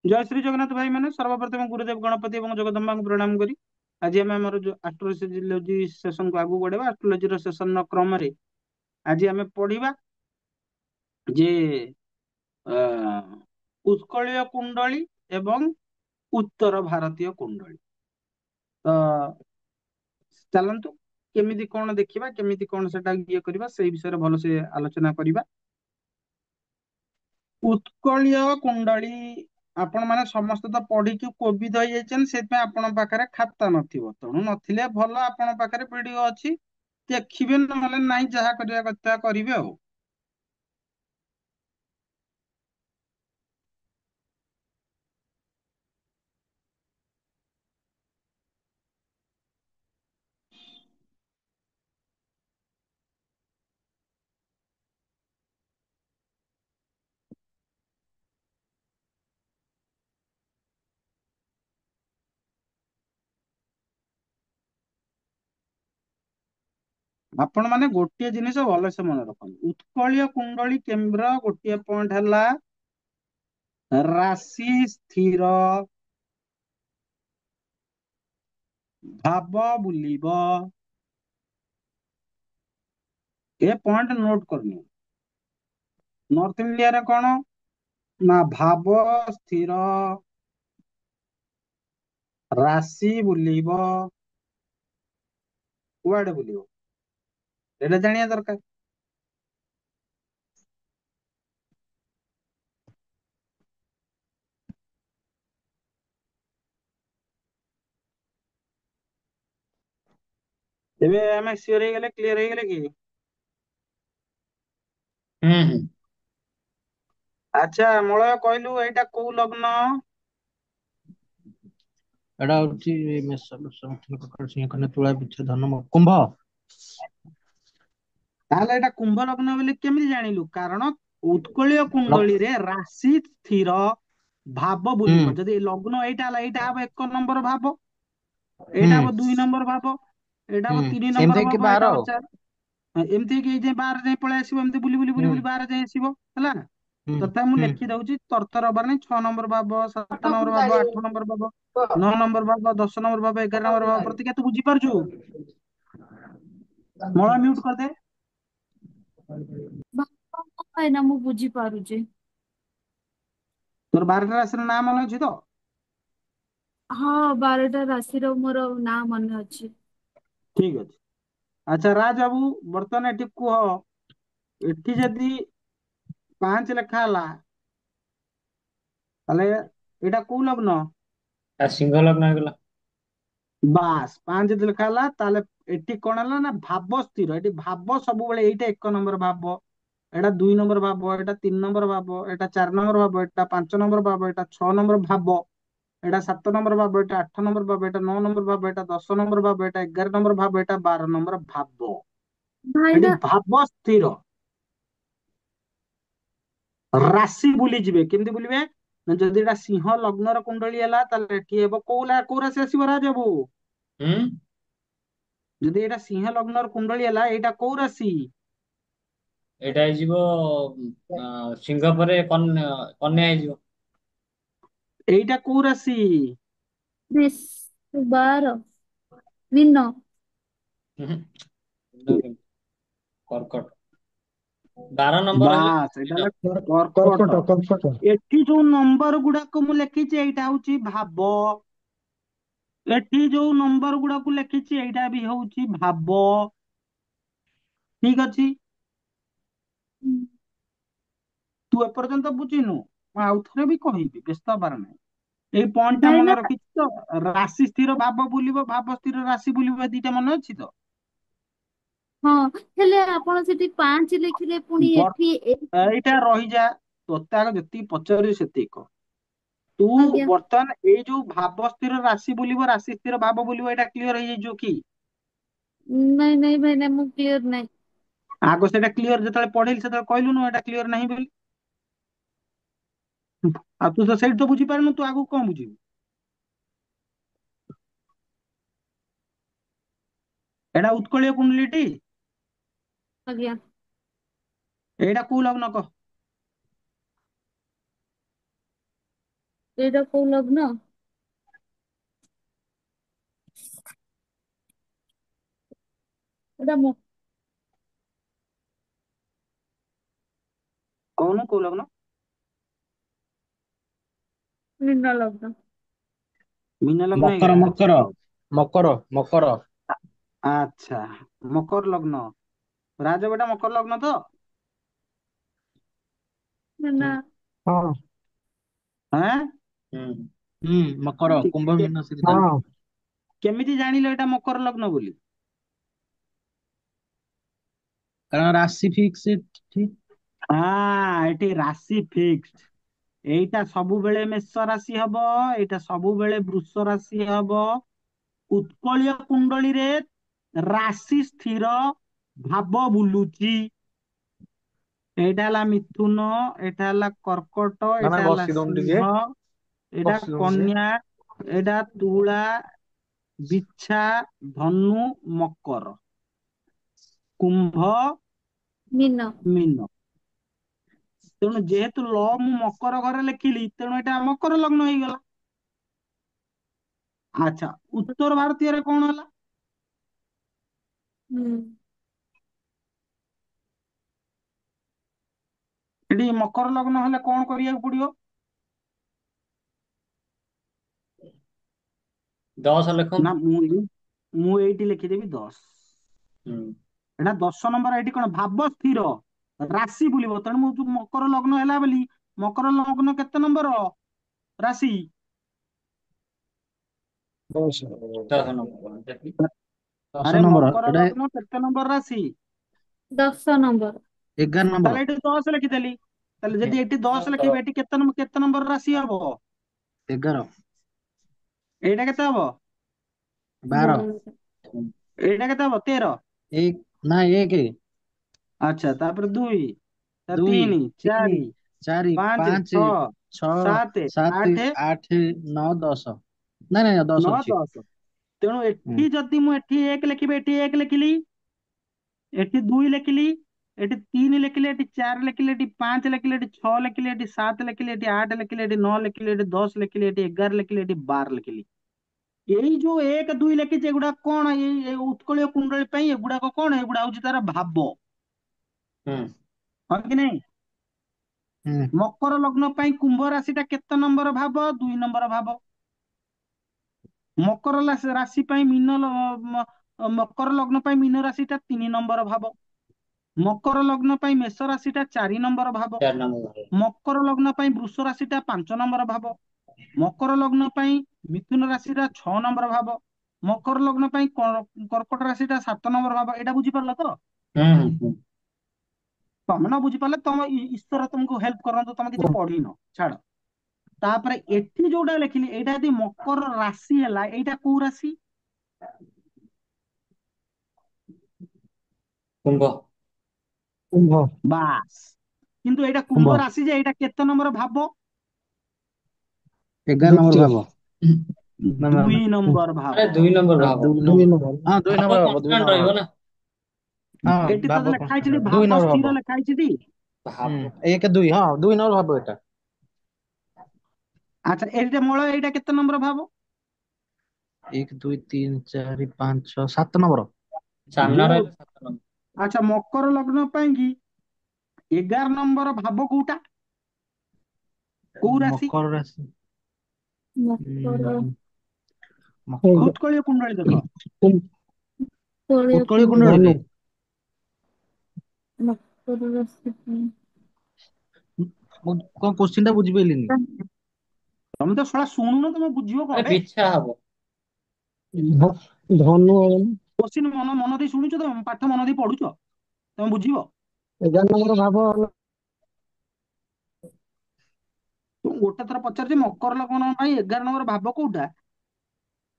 जय श्री जगन्नाथ भाई मैंने सर्वप्रथम गुरुदेव गणपति और जगदम्बा को प्रणाम करी आज आम आम जो एस्ट्रोलॉजी सेशन को आगू बढ़ेगा एस्ट्रोलॉजी सेशन क्रम रे आज आम पढ़िबा जे अ, उत्कलीय कुंडली एवं उत्तर भारतीय कुंडली तो चलंतु केमिति कौन देखिबा केमिति कौन सेटा इए करबा सेई विषय रे भलो से आलोचना करबा उत्कलीय कुंडली आपण माने समस्त तो पढ़ी कोविद हो जाइछन सेतमे आपण पाखरे खाता नथिबो तणु नथिले भलो आपण पाखरे वीडियो अछि देखिबे नहले नाही जहा करिया कथा करिवे हो आपण माने गोटिए जिनिस भलो से मन रखन उत्कलीय कुंडली केंद्र गोटिए पॉइंट हला राशि स्थिर भाव बुलिबो ए पॉइंट नोट करनी नॉर्थ इंडिया रे कोन ना भाव स्थिर राशि बुलिबो कुआडे बुलिबो एटा जानिया दरकार एबे हमें सियर हे गेले क्लियर हे गेले की हम्म। अच्छा मलय कहलु एटा को लग्न एटा हଉଛି ମେଷ ବୃଷ ମିଥୁନ କର୍କଟ ସିଂହ କନ୍ୟା ତୁଳା ବୃଶ୍ଚିକ ଧନୁ କୁମ୍ଭ। ତାହେଲେ ଏଟା କୁମ୍ଭ ଲଗ୍ନ ବୋଲି କେମିତି ଜାଣିଲୁ କାରଣ ଉତ୍କଳୀୟ ଲକ୍ କୁଣ୍ଡଳୀରେ ରାଶି ସ୍ଥିର ଭାବ ହୁଁ ବୁଲିବ ଯଦି ଲଗ୍ନ ଏଇଟା ହେଲା ଏଇଟା ହବ 1 ନମ୍ବର ଭାବ ହୁଁ ଏଇଟା ହବ 2 ନମ୍ବର ଭାବ ଏଇଟା ହୁଁ ହବ ତିନି ଏମିତି ନମ୍ବର କି ଭାବ ବାର ଏଇଟା ହବ ଆଉ। ଏମିତି ହେଇକି ଏଇ ଯାଏଁ 12 ଯାଏଁ ପଳେଇ ଆସିବ ଏମିତି ବୁଲି ବୁଲି ବୁଲି ହୁଁ ବୁଲି 12 ଯାଏଁ ଆସିବ ହେଲା ହୁଁ ତଥାପି ମୁଁ ହୁଁ ଲେଖି ଦଉଛି ତରତର ହବାର ନାହିଁ 6 ନମ୍ବର ଭାବ 7 ନମ୍ବର ଭାବ 8 ନମ୍ବର ଭାବ 9 ନମ୍ବର ଭାବ 10 ନମ୍ବର ଭାବ 11 ନମ୍ବର ଭାବ ପ୍ରତିକା ତୁ ବୁଝିପାରୁଛୁ ମଳୟ ମ୍ୟୁଟ କରିଦେ ଭାଇନା ମୁଁ ବୁଝିପାରୁଛି। ତୋର 12ଟା ରାଶିର ନାଁ ମନେ ଅଛି ତ ହଁ 12ଟା ରାଶିର ମୋର ନାଁ ମନେ ଅଛି। ଠିକ ଅଛି ଆଚ୍ଛା ରାଜ ବାବୁ ବର୍ତ୍ତମାନ ଏଠି କୁହ ଏଠି ଯଦି 5 ଲେଖା ହେଲା ତାହେଲେ ଏଇଟା କୋଉ ଲଗ୍ନ ଆ ସିଂହ ଲଗ୍ନ ହେଇଗଲା। ବାସ୍ 5 ଯଦି ଲେଖା ହେଲା ତାହେଲେ ଏଠି କଣ ହେଲା ନା ଭାବ ସ୍ଥିର ଏଠି ଭାବ ସବୁବେଳେ ଏଇଟା 1 ନମ୍ବର ଭାବ ଏଇଟା 2 ନମ୍ବର ଭାବ ଏଇଟା 3 ନମ୍ବର ଭାବ ଏଇଟା 4 ନମ୍ବର ଭାବ ଏଇଟା 5 ନମ୍ବର ଭାବ ଏଇଟା 6 ନମ୍ବର ଭାବ ଏଇଟା 7 ନମ୍ବର ଭାବ ଏଇଟା 8 ନମ୍ବର ଭାବ ଏଇଟା 9 ନମ୍ବର ଭାବ ଏଇଟା 10 ନମ୍ବର ଭାବ ଏଇଟା 11 ନମ୍ବର ଭାବ ଏଇଟା 12 ନମ୍ବର ଭାବ ଏଠି ଭାଇନା ଭାବ ସ୍ଥିର ରାଶି ବୁଲିଯିବେ କେମିତି ବୁଲିବେ ନା ଯଦି ଏଟା ସିଂହ ଲଗ୍ନର କୁଣ୍ଡଳୀ ହେଲା ତାହେଲେ ଏଠି ହେବ କୋଉ ରାଶି ଆସିବ ରାଜ ବାବୁ ହୁଁ ଯଦି ଏଇଟା ସିଂହ ଲଗ୍ନର କୁଣ୍ଡଳୀ ହେଲା ଏଇଟା କୋଉ ରାଶି ଏଇଟା ହେଇଯିବ ସିଂହ ପରେ କନ୍ୟା ହେଇଯିବ। ଏଇଟା କୋଉ ରାଶି ବେଶ 12 ମୀନ। ହୁଁ ହୁଁ, କର୍କଟ 12 ନମ୍ବର ହେଲେ ବାସ୍ ଏଇଟା ହେଲା କର୍କଟ କର୍କଟ କର୍କଟ। ଏଠି ଯୋଉ ନମ୍ବର ଗୁଡାକ ମୁଁ ଲେଖିଛି ଏଇଟା ହଉଛି ଭାବ ଏଠି ଯୋଉ ନମ୍ବର ଗୁଡାକୁ ଲେଖିଛି ଏଇଟା ବି ହଉଛି ଭାବ ଠିକ ଅଛି ତୁ ଏପର୍ଯ୍ୟନ୍ତ ବୁଝିନୁ ମୁଁ ଆଉ ଥରେ ବି କହିବି ବ୍ୟସ୍ତ ହବାର ନାହିଁ ଏଇ ପଏଣ୍ଟ ଟା ଭାଇନା ମନେ ରଖିଛି ତ ରାଶି ସ୍ଥିର ଭାବ ବୁଲିବ ଭାବ ସ୍ଥିର ରାଶି ବୁଲିବ ଏ ଦିଟା ମନେ ଅଛି ତ ହଁ ହେଲେ ଆପଣ ସେଠି 5 ଲେଖିଲେ ପୁଣି ଏଠି ଏଇଟା ରହିଯା ତୋତେ ଆଗ ଯେତିକି ପଚାରୁଛି ସେତିକି କହ ତୁ ଆଜ୍ଞା ବର୍ତ୍ତମାନ ଏଇ ଯୋଉ ଭାବ ସ୍ଥିର ରାଶି ବୁଲିବ ରାଶି ସ୍ଥିର ଭାବ ବୁଲିବ ଏଇଟା କ୍ଲିୟର ହେଇଯାଇଛୁ କି ନାଇଁ ନାଇଁ ଭାଇନା ମୁଁ କ୍ଲିୟର ନାହିଁ। ଆଗ ସେଇଟା କ୍ଲିୟର ଯେତେବେଳେ ପଢେଇଲି ସେତେବେଳେ କହିଲୁନୁ ଏଇଟା କ୍ଲିୟର ନାହିଁ ବୋଲି ଆଉ ତୁ ତ ସେଇଠି ତ ବୁଝିପାରିନୁ ତୁ ଆଗକୁ କଣ ବୁଝିବୁ ଏଇଟା ଉତ୍କଳୀୟ କୁଣ୍ଡଳୀଟି ଆଜ୍ଞା ଏଇଟା କୋଉ ଲଗ୍ନ କହ ଏଇଟା କୋଉ ଲଗ୍ନ? ଏଇଟା କହୁନ କୋଉ ଲଗ୍ନ? ମୀନ ଲଗ୍ନ। ମୀନ ଲଗ୍ନ ମକର ହେଇଗଲା। ଆଚ୍ଛା ମକର ହଉ। ମକର ମକର। ଆଚ୍ଛା, ମକର ଲଗ୍ନ। ରାଜ ବେଟା ମକର ଲଗ୍ନ ତ? ନା। ହଁ। ଆଁ ମକର କେ- କୁମ୍ଭ କେ- ମୀନ ସେଠି ହଁ। କେମିତି ଜାଣିଲ ଏଇଟା ମକର ଲଗ୍ନ ବୋଲି? କାରଣ ରାଶି ଫିକ୍ସ ଏଠି। ଏଠି ରାଶି ଫିକ୍ସଡ। ଏଇଟା ସବୁବେଳେ ମେଷ ରାଶି ହବ, ଏଇଟା ସବୁବେଳେ ବୃଷ ରାଶି ହବ। ଉତ୍କଳୀୟ କୁଣ୍ଡଳୀରେ ରାଶି ସ୍ଥିର ଭାବ ବୁଲୁଛି। ଏଇଟା ହେଲା ମିଥୁନ, ଏଇଟା ହେଲା କର୍କଟ, ନା ନା ଏଇଟା ହେଲା ବସି ଦଉନ ଟିକେ ସିଂହ, ଏଇଟା ବସି ଦଉନ ଟିକେ। କନ୍ୟା, ଏଇଟା ତୁଳା, ବିଛା, ଧନୁ, ମକର, କୁମ୍ଭ, ମୀନ। ମୀନ। ତେଣୁ ଯେହେତୁ ମୁଁ ମକର ଘରେ ଲେଖିଲି, ତେଣୁ ଏଇଟା ମକର ଲଗ୍ନ ହେଇଗଲା। ଆଚ୍ଛା, ଉତ୍ତର ଭାରତୀୟରେ କଣ ହେଲା? ହୁଁ। ଏଠି ମକର ଲଗ୍ନ ହେଲେ କଣ କରିବାକୁ ପଡିବ? 10 ଲେଖନ୍ତୁ। ନା ମୁଁ ଏଇଠି ଲେଖିଦେବି 10। ହୁଁ। ଏଟା 10 ନମ୍ବର। ଏଇଠି କଣ ଭାବ ସ୍ଥିର, ରାଶି ବୁଲିବ। ତେଣୁ ମୁଁ ଯୋଉ ମକର ଲଗ୍ନ ହେଲା ବୋଲି, ମକର ଲଗ୍ନ କେତେ ନମ୍ବର ରାଶି? 10 ନମ୍ବର। 10 ଆରେ ନମ୍ବର ମକର ଏଟା ଲଗ୍ନ କେତେ ନମ୍ବର ରାଶି? 10 ନମ୍ବର। 11 ତାହେଲେ ନମ୍ବର। ଏଠି 10 ଲେଖିଦେଲି। ତାହେଲେ ଯଦି ଏଠି 10 ଲେଖିବି, ଏଠି କେତେ ନମ୍ବର ରାଶି ହବ? 11 ଏଇଟା କେତେ ହବ? 12 ଏଇଟା କେତେ ହବ? 13। 1 ନା 1 ଆଚ୍ଛା, ତାପରେ 2, 2 3, 3 4, 4 5, 5 6, 6 7, 7 8, 8 9 10। ନାଇଁ ନାଇଁ 10 9, ଅଛି। 10। ତେଣୁ ହୁଁ। ଏଠି ଯଦି ମୁଁ ଏଠି 1 ଲେଖିବି, ଏଠି 1 ଲେଖିଲି, ଏଠି 2 ଲେଖିଲି, ଏଠି 3 ଲେଖିଲି, ଏଠି 4 ଲେଖିଲି, ଏଠି 5 ଲେଖିଲି, ଏଠି 6 ଲେଖିଲି, ଏଠି 7 ଲେଖିଲି, ଏଠି 8 ଲେଖିଲି, ଏଠି 9 ଲେଖିଲି, ଏଠି 10 ଲେଖିଲି, ଏଠି 11 ଲେଖିଲି, ଏଠି 12 ଲେଖିଲି। ଏଇ ଯୋଉ 1, 2 ଲେଖିଛି, ଏଗୁଡା କଣ? ଏଇ ଉତ୍କଳୀୟ କୁଣ୍ଡଳୀ ପାଇଁ ଏଗୁଡାକ କଣ? ଏଗୁଡା ହଉଛି ତାର ଭାବ। ହୁଁ। ହଁ କି ନାଇଁ? ହୁଁ। ମକର ଲଗ୍ନ ପାଇଁ କୁମ୍ଭ ରାଶିଟା କେତେ ନମ୍ବର ଭାବ? 2 ନମ୍ବର ଭାବ। ମକର ରାଶି ପାଇଁ ମକର ଲଗ୍ନ ପାଇଁ ମୀନ ରାଶିଟା 3 ନମ୍ବର ଭାବ। ମକର ଲଗ୍ନ ପାଇଁ ମେଷ ରାଶିଟା 4 ନମ୍ବର ଭାବ। 4 ନମ୍ବର। ମକର ଲଗ୍ନ ପାଇଁ ବୃଷ ରାଶିଟା 5 ନମ୍ବର ଭାବ। ମକର ଲଗ୍ନ ପାଇଁ ମିଥୁନ ରାଶିଟା 6 ନମ୍ବର ଭାବ। ମକର ଲଗ୍ନ ପାଇଁ କର୍କଟ ରାଶିଟା 7 ନମ୍ବର ଭାବ। ଏଇଟା ବୁଝିପାରିଲ ତ? ହୁଁ। ତମେ ନ ବୁଝିପାରିଲେ ତମ ଈଶ୍ୱର ତମକୁ ହେଲ୍ପ କରନ୍ତୁ, ତମେ କିଛି ପଢିନ, ଛାଡ। ତାପରେ ଏଠି ଯୋଉଟା ଲେଖିଲି, ଏଇଟା ଯଦି ମକର ରାଶି ହେଲା, ଏଇଟା କୋଉ ରାଶି? କୁମ୍ଭ। କୁମ୍ଭ। ବାସ୍। କିନ୍ତୁ ଏଇଟା କୁମ୍ଭ କୁମ୍ଭ ରାଶି, ଯେ ଏଇଟା କେତେ ନମ୍ବର ଭାବ? 11 ନମ୍ବର ଭାବ। ନା ନା 2 ନା ନମ୍ବର ଆରେ ଭାବ। 2 ନମ୍ବର ଭାବ। 2 ନମ୍ବର। ହଁ 2 ନମ୍ବର ଭାବ। 2 ନମ୍ବର ରହିବ ନା। ହଁ ଏଠି ତ ଭାବ ଲେଖା ହେଇଛି କନଷ୍ଟାଣ୍ଟ 2 ଭାବ ନମ୍ବର ସ୍ଥିର ଭାବ। ଲେଖା ହେଇଛି। 1 2 ହଁ 2 ନମ୍ବର ଭାବ ଏଟା। ଆଚ୍ଛା, ଏଇଟା ମୂଳ, ଏଇଟା କେତେ ନମ୍ବର ଭାବ? 1 2 3 4 5 6 7 ନମ୍ବର। ଗୁଡ୍। ଆଚ୍ଛା, ମକର ଲଗ୍ନ ପାଇଁ କି 11 ନମ୍ବର ଭାବ କୋଉଟା? କୋଉ ରାଶି? ମକର ରାଶି। ମକର। ଉତ୍କଳୀୟ କୁଣ୍ଡଳୀ ଦେଖ। ଉତ୍କଳୀୟ କୁଣ୍ଡଳୀରେ ମକର ରାଶି ପାଇଁ ମୁଁ କଣ କୋଶ୍ଚିନ୍ ଟା ବୁଝିପାରିଲିନି। ତମେ ତ ଶଳା ଶୁଣୁନ, ତମେ ବୁଝିବ ଆରେ କଣ? ବିଛା ହବ। ଧନୁ। କୋଶ୍ଚିନ୍ ମନ ଦେଇ ଶୁଣୁଛ? ତମେ ପାଠ ମନ ଦେଇ ପଢୁଛ? ତମେ ବୁଝିବ? 11 ନମ୍ବର ଭାବ। ମୁଁ ଗୋଟେ ଥର ପଚାରୁଛି, ମକର ଲଗ୍ନ ପାଇଁ 11 ନମ୍ବର ଭାବ କୋଉଟା?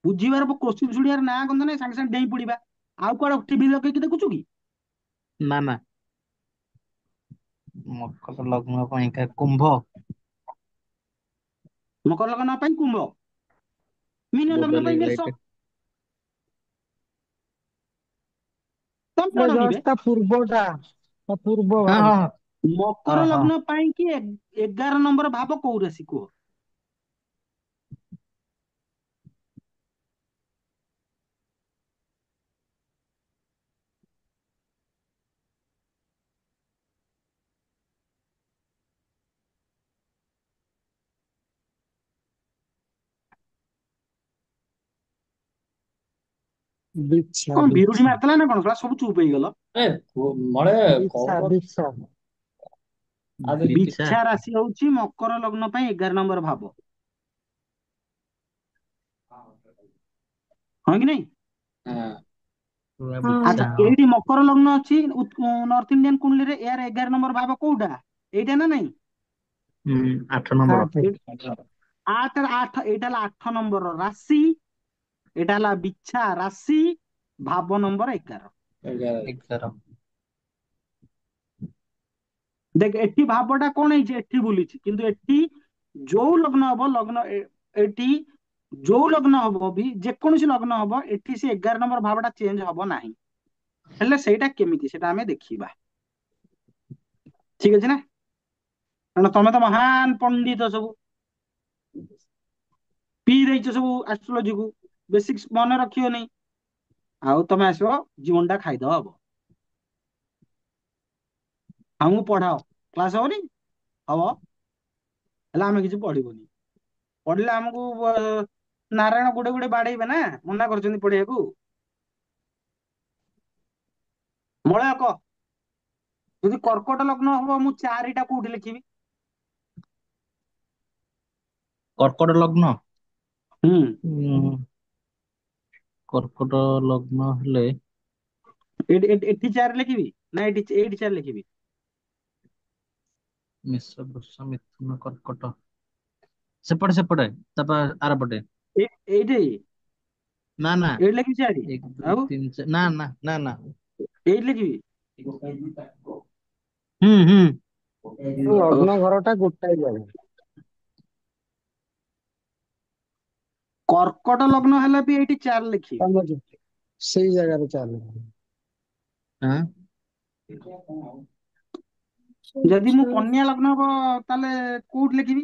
ବୁଝିବାର କୋଶ୍ଚିନ୍ ଶୁଣିବାର ନାଁ ଗନ୍ଧ ନାହିଁ, ସାଙ୍ଗେ ସାଙ୍ଗେ ଡେଇଁ ପଡିବା। ଆଉ କୁଆଡେ ଟିଭି ଲଗେଇକି ଦେଖୁଛୁ କି? ନା ନା। ମକର ଲଗ୍ନ ପାଇଁକା କୁମ୍ଭ। ମକର ଲଗ୍ନ ପାଇଁ କୁମ୍ଭ। ମୀନ ଲଗ୍ନ ପାଇଁ ମେଷ। ତମେ ପଢନି ବେ। ତା ପୂର୍ବଟା ତା ପୂର୍ବ ଭାଗ। ହଁ। ମକର ଲଗ୍ନ ପାଇଁ କି 11 ନମ୍ବର ଭାବ କୋଉ ରାଶି କୁହ? ବିଛା କଣ ବିରୁଡି ବିଛା ମାରିଥିଲା ନା କଣ? ଶଳା ସବୁ ଚୁପ ହେଇଗଲ। ମଳେ ବିଛା କହୁନ। ବିଛା ବିଛା ବିଛା ରାଶି ହଉଛି ମକର ଲଗ୍ନ ପାଇଁ 11 ନମ୍ବର ଭାବ, ହଁ କି ନାଇଁ? ତୁଳା ହଁ ଆଚ୍ଛା, ବିଛା ହଁ। ଏଇଠି ମକର ଲଗ୍ନ ଅଛି ନର୍ଥ ଇଣ୍ଡିଆନ କୁଣ୍ଡଳୀରେ, ଏହାର 11 ନମ୍ବର ଭାବ କୋଉଟା? ଏଇଟା ନା ନାଇଁ? 8 ନମ୍ବର। ଏଇଟା ହେଲା 8 ନମ୍ବର ରାଶି, ଏଇଟା ହେଲା ବିଛା ରାଶି, ଭାବ ନମ୍ବର 11। 11। ଦେଖ ଏଠି ଭାବଟା କଣ ହେଇଛି, ଏଠି ବୁଲିଛି, କିନ୍ତୁ ଏଠି ଯୋଉ ଲଗ୍ନ ହବ ଲଗ୍ନ ଏଠି ଯୋଉ ଲଗ୍ନ ହବ ବି, ଯେକୌଣସି ଲଗ୍ନ ହବ, ଏଠି ସେ 11 ନମ୍ବର ଭାବଟା ଚେଞ୍ଜ ହବ ନାହିଁ। ହେଲେ ସେଇଟା କେମିତି, ସେଟା ଆମେ ଦେଖିବା। ଠିକ ଅଛି ନା? କାରଣ ତମେ ତ ମହାନ ପଣ୍ଡିତ ସବୁ, ପିଇ ଦେଇଛ ସବୁ ଆଷ୍ଟ୍ରୋଲୋଜିକୁ, ବେସିକ୍ସ ମନେ ରଖିବନି, ଆଉ ତମେ ଆସିବ ଜୀବନଟା ଖାଇଦବ ହବ। ଆମକୁ ପଢାଅ, କ୍ଲାସ ହବନି? ହବ, ହେଲେ ଆମେ କିଛି ପଢିବୁନି। ପଢିଲେ ଆମକୁ ନାରାୟଣ ଗୁଡେ ଗୁଡେ ବାଡେଇବେ ନା, ମନା କରିଛନ୍ତି ପଢିବାକୁ। ମଳୟ କହ, ଯଦି କର୍କଟ ଲଗ୍ନ ହବ ମୁଁ 4ଟା କୋଉଠି ଲେଖିବି? କର୍କଟ ଲଗ୍ନ। ହୁଁ, ଉଁ, କର୍କଟ ଲଗ୍ନ ହେଲେ ଏଠି 4 ଲେଖିବି ନା ଏଇଠି 4 ଲେଖିବି? ମେଷ ବୃଷ ମିଥୁନ କର୍କଟ, ସେପଟେ ସେପଟେ ତାପରେ ଆରପଟେ। ଏଇଠି ନା ନା, ଏଇଠି ଲେଖିବି 4, 1 2 ଆଉ 3 4, ନା ନା ନା ନା। ଏଇଠି ଲେଖିବି? ହୁଁ। ଓଃ, ଲଗ୍ନ ଘରଟା ଗୋଟାଏ ଜାଗା। କର୍କଟ ଲଗ୍ନ ହେଲେ ବି ଏଇଠି 4 ଲେଖିବି। ସମଝ, ସେଇ ଜାଗାରେ ଚାଲେ। ଆଁ ଯଦି ମୁଁ କନ୍ୟା ଲଗ୍ନ ହବ ତାହେଲେ କୋଉଠି ଲେଖିବି?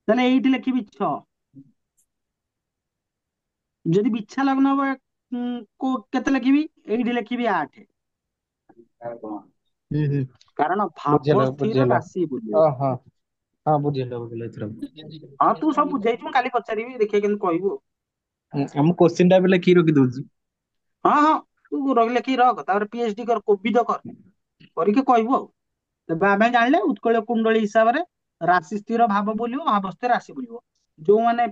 ତାହେଲେ ଏଇଠି ଲେଖିବି 6। ଯଦି ବିଛା ଲଗ୍ନ ହବ କେତେ ଲେଖିବି? ଏଇଠି ଲେଖିବି 8। ହୁଁ। କାରଣ ଭାବ ବୁଝିହେଲା ସ୍ଥିର ବୁଝିହେଲା। ରାଶି ବୁଲିବ। ହଁ ହଁ, ବୁଝିହେଲା ଏଥର। ହଁ ତୁ ସବୁ ବୁଝେଇଛୁ, ମୁଁ କାଲି ପଚାରିବି, ଦେଖିବା କେମିତି କହିବୁ। ଆମ କୋଶ୍ଚିନ୍ ଟା ବି ଲେଖିକି ରଖିଦଉଛି। ହଁ ହଁ, ତୁ ଲେଖିକି ରଖ, ତାପରେ PhD କର, କୋବିଦ କର, କରିକି କହିବୁ ଆଉ। ତେବେ ଆମେ ଜାଣିଲେ ଉତ୍କଳ କୁଣ୍ଡଳୀ ହିସାବରେ ରାଶି ସ୍ଥିର ଭାବ ବୁଲିବ, ଭାବ ସ୍ଥିର ରାଶି ବୁଲିବ। ଯୋଉମାନେ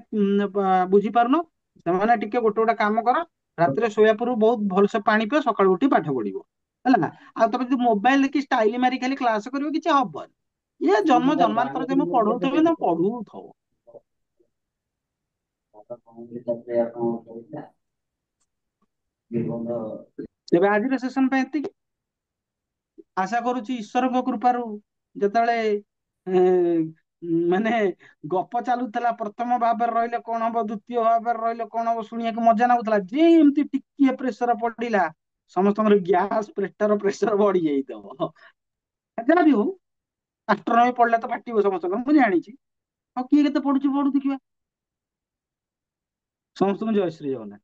ବୁଝିପାରୁନ ସେମାନେ ଟିକେ ଗୋଟେ ଗୋଟେ କାମ କର, ରାତିରେ ଶୋଇବା ପୂର୍ବରୁ ବହୁତ ଭଲସେ ପାଣି ପିଅ, ସକାଳୁ ଉଠି ପାଠ ପଢିବ, ହେଲା ନା? ଆଉ ତମେ ଯଦି ମୋବାଇଲ ଦେଖି ଷ୍ଟାଇଲ ମାରି ଖାଲି କ୍ଲାସ କରିବ, କିଛି ହବନି। ଇଏ ଜନ୍ମ ଜନ୍ମାନ୍ତର ଯେ ମୁଁ ପଢଉଥିବି ନା ପଢୁଥବ। ତେବେ ଆଜିର ସେସନ ପାଇଁ ଏତିକି। ଆଶା କରୁଛି ଈଶ୍ୱରଙ୍କ କୃପାରୁ ଯେତେବେଳେ ମାନେ ଗପ ଚାଲୁଥିଲା, ପ୍ରଥମ ଭାବରେ ରହିଲେ କଣ ହବ, ଦ୍ଵିତୀୟ ଭାବରେ ରହିଲେ କଣ ହବ, ଶୁଣିବାକୁ ମଜା ନାଗୁଥିଲା। ଯେ ଏମିତି ଟିକିଏ ପ୍ରେସର ପଡିଲା, ସମସ୍ତଙ୍କର ଗ୍ୟାସ ପ୍ରେସର ବଢି ଯାଇଥିବ। ଯାହା ବି ହଉ, ଆଷ୍ଟ୍ରୋନମି ପଢିଲେ ତ ଫାଟିବ ସମସ୍ତଙ୍କର, ମୁଁ ଜାଣିଛି। ଆଉ କିଏ କେତେ ପଢୁଛି ପଢୁ, ଦେଖିବା। ସମସ୍ତଙ୍କୁ ଜୟ ଶ୍ରୀ ଜଗନ୍ନାଥ।